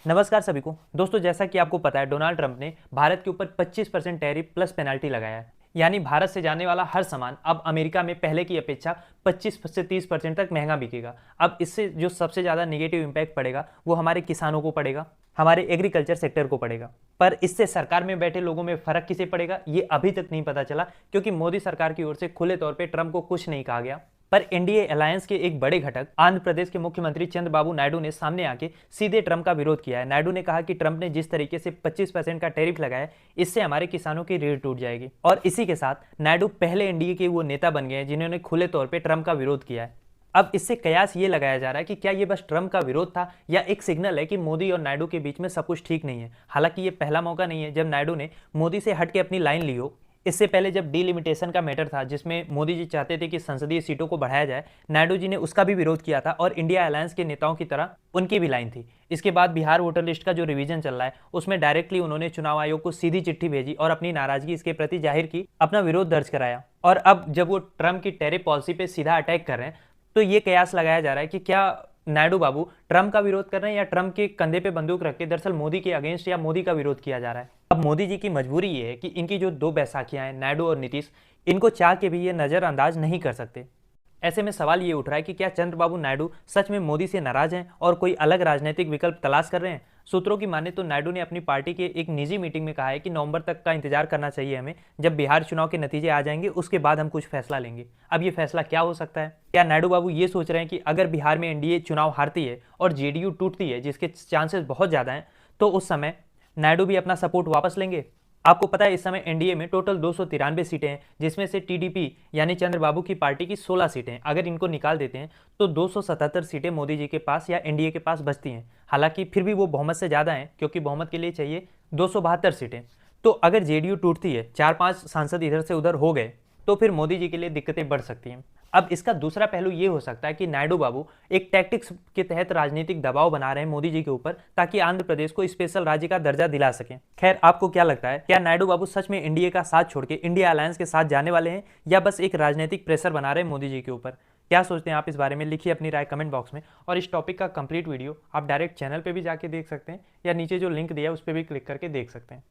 नमस्कार सभी को। दोस्तों, जैसा कि आपको पता है, डोनाल्ड ट्रंप ने भारत के ऊपर 25% टैरिफ प्लस पेनल्टी लगाया है। यानी भारत से जाने वाला हर सामान अब अमेरिका में पहले की अपेक्षा 25 से 30% तक महंगा बिकेगा। अब इससे जो सबसे ज़्यादा नेगेटिव इम्पैक्ट पड़ेगा वो हमारे किसानों को पड़ेगा, हमारे एग्रीकल्चर सेक्टर को पड़ेगा। पर इससे सरकार में बैठे लोगों में फर्क किसे पड़ेगा ये अभी तक नहीं पता चला, क्योंकि मोदी सरकार की ओर से खुले तौर पर ट्रंप को कुछ नहीं कहा गया। पर एनडीए अलायंस के एक बड़े घटक आंध्र प्रदेश के मुख्यमंत्री चंद्रबाबू नायडू ने सामने आके सीधे ट्रंप का विरोध किया है। नायडू ने कहा कि ट्रंप ने जिस तरीके से 25% का टैरिफ लगाया, इससे हमारे किसानों की रीढ़ टूट जाएगी। और इसी के साथ नायडू पहले एनडीए के वो नेता बन गए हैं जिन्होंने खुले तौर पर ट्रंप का विरोध किया है। अब इससे कयास ये लगाया जा रहा है कि क्या ये बस ट्रंप का विरोध था या एक सिग्नल है कि मोदी और नायडू के बीच में सब कुछ ठीक नहीं है। हालांकि ये पहला मौका नहीं है जब नायडू ने मोदी से हट के अपनी लाइन ली हो। इससे पहले जब डिलिमिटेशन का मैटर था, जिसमें मोदी जी चाहते थे कि संसदीय सीटों को बढ़ाया जाए, नायडू जी ने उसका भी विरोध किया था और इंडिया अलायंस के नेताओं की तरह उनकी भी लाइन थी। इसके बाद बिहार वोटर लिस्ट का जो रिवीजन चल रहा है, उसमें डायरेक्टली उन्होंने चुनाव आयोग को सीधी चिट्ठी भेजी और अपनी नाराजगी इसके प्रति जाहिर की, अपना विरोध दर्ज कराया। और अब जब वो ट्रंप की टैरिफ पॉलिसी पे सीधा अटैक कर रहे हैं, तो ये कयास लगाया जा रहा है कि क्या नायडू बाबू ट्रंप का विरोध कर रहे हैं या ट्रंप के कंधे पे बंदूक रख के दरअसल मोदी के अगेंस्ट या मोदी का विरोध किया जा रहा है। अब मोदी जी की मजबूरी ये है कि इनकी जो दो बैसाखियां हैं, नायडू और नीतीश, इनको चाह के भी ये नजरअंदाज नहीं कर सकते। ऐसे में सवाल ये उठ रहा है कि क्या चंद्रबाबू नायडू सच में मोदी से नाराज हैं और कोई अलग राजनीतिक विकल्प तलाश कर रहे हैं। सूत्रों की माने तो नायडू ने अपनी पार्टी के एक निजी मीटिंग में कहा है कि नवंबर तक का इंतजार करना चाहिए हमें, जब बिहार चुनाव के नतीजे आ जाएंगे उसके बाद हम कुछ फैसला लेंगे। अब ये फैसला क्या हो सकता है? क्या नायडू बाबू ये सोच रहे हैं कि अगर बिहार में एनडीए चुनाव हारती है और जेडीयू टूटती है, जिसके चांसेस बहुत ज़्यादा हैं, तो उस समय नायडू भी अपना सपोर्ट वापस लेंगे? आपको पता है इस समय एनडीए में टोटल 293 सीटें हैं, जिसमें से टीडीपी यानी चंद्रबाबू की पार्टी की 16 सीटें हैं। अगर इनको निकाल देते हैं तो 277 सीटें मोदी जी के पास या एनडीए के पास बचती हैं। हालांकि फिर भी वो बहुमत से ज़्यादा हैं, क्योंकि बहुमत के लिए चाहिए 272 सीटें। तो अगर जेडीयू टूटती है, 4-5 सांसद इधर से उधर हो गए, तो फिर मोदी जी के लिए दिक्कतें बढ़ सकती हैं। अब इसका दूसरा पहलू ये हो सकता है कि नायडू बाबू एक टैक्टिक्स के तहत राजनीतिक दबाव बना रहे हैं मोदी जी के ऊपर, ताकि आंध्र प्रदेश को स्पेशल राज्य का दर्जा दिला सकें। खैर, आपको क्या लगता है, क्या नायडू बाबू सच में एनडीए का साथ छोड़ के इंडिया अलायंस के साथ जाने वाले हैं या बस एक राजनीतिक प्रेशर बना रहे हैं मोदी जी के ऊपर? क्या सोचते हैं आप इस बारे में? लिखिए अपनी राय कमेंट बॉक्स में। और इस टॉपिक का कंप्लीट वीडियो आप डायरेक्ट चैनल पर भी जाके देख सकते हैं या नीचे जो लिंक दिया है उस पर भी क्लिक करके देख सकते हैं।